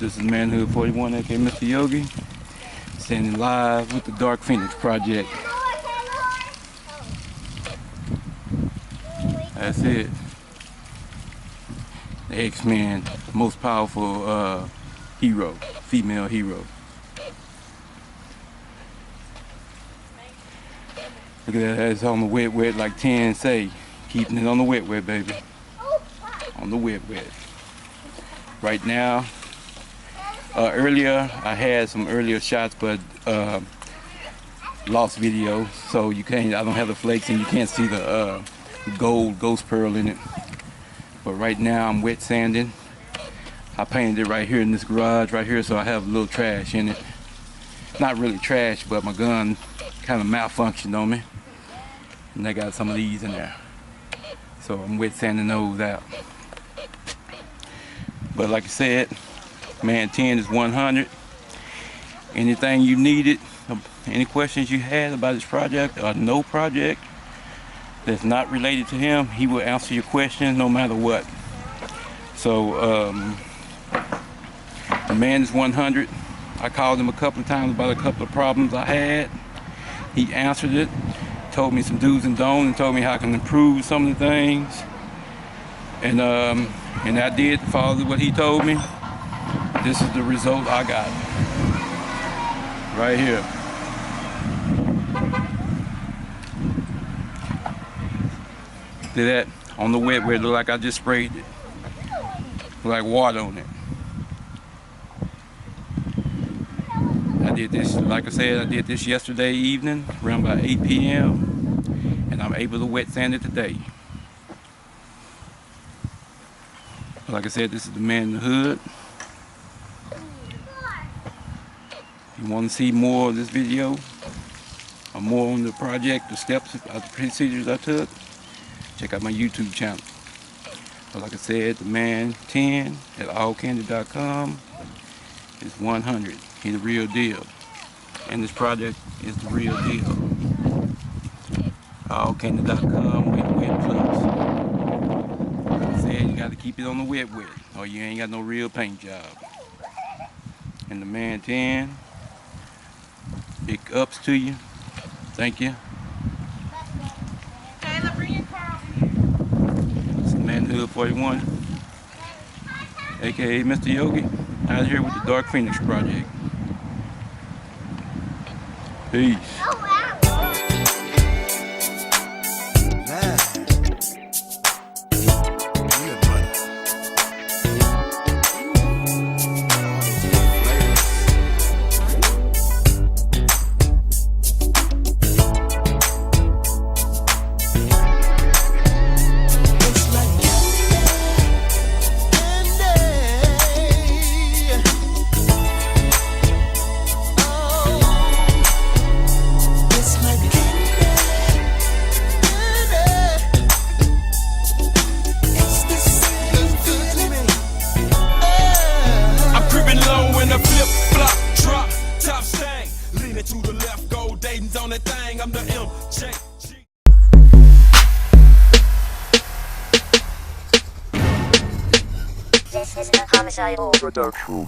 This is Manhood 41, aka Mr. Yogi, standing live with the Dark Phoenix Project. That's it. The X-Men, most powerful hero, female hero. Look at that, that's on the wet wet like TENN say. Keeping it on the wet wet, baby. On the wet wet. Right now, earlier I had some earlier shots, but lost video, so you can't. I don't have the flakes, and you can't see the gold ghost pearl in it. But right now I'm wet sanding. I painted it right here in this garage right here, so I have a little trash in it. Not really trash, but my gun kind of malfunctioned on me, and I got some of these in there. So I'm wet sanding those out. But like I said, man, 10 is 100. Anything you needed, any questions you had about this project or no project that's not related to him, he will answer your questions no matter what. So the man is 100. I called him a couple of times about a couple of problems I had. He answered it, told me some do's and don'ts, and told me how I can improve some of the things. And I did follow what he told me. This is the result I got. Right here. See that? On the wet where it looked like I just sprayed it. Looked like water on it. I did this, like I said, I did this yesterday evening, around about 8 p.m. And I'm able to wet sand it today. Like I said, this is the man in the hood. If you want to see more of this video, or more on the project, the steps, the procedures I took, check out my YouTube channel. But like I said, the man TENN at KANDYdot is 100. He's the real deal. And this project is the real deal. KANDY.com, wet plus. You got to keep it on the wet wet, or you ain't got no real paint job. And the man TENN, big ups to you. Thank you. It's the Manhood 41, aka Mr. Yogi, out here with the Dark Phoenix Project. Peace. To the left, go Dayton's on that thing. I'm the MJ. This is the homicide production.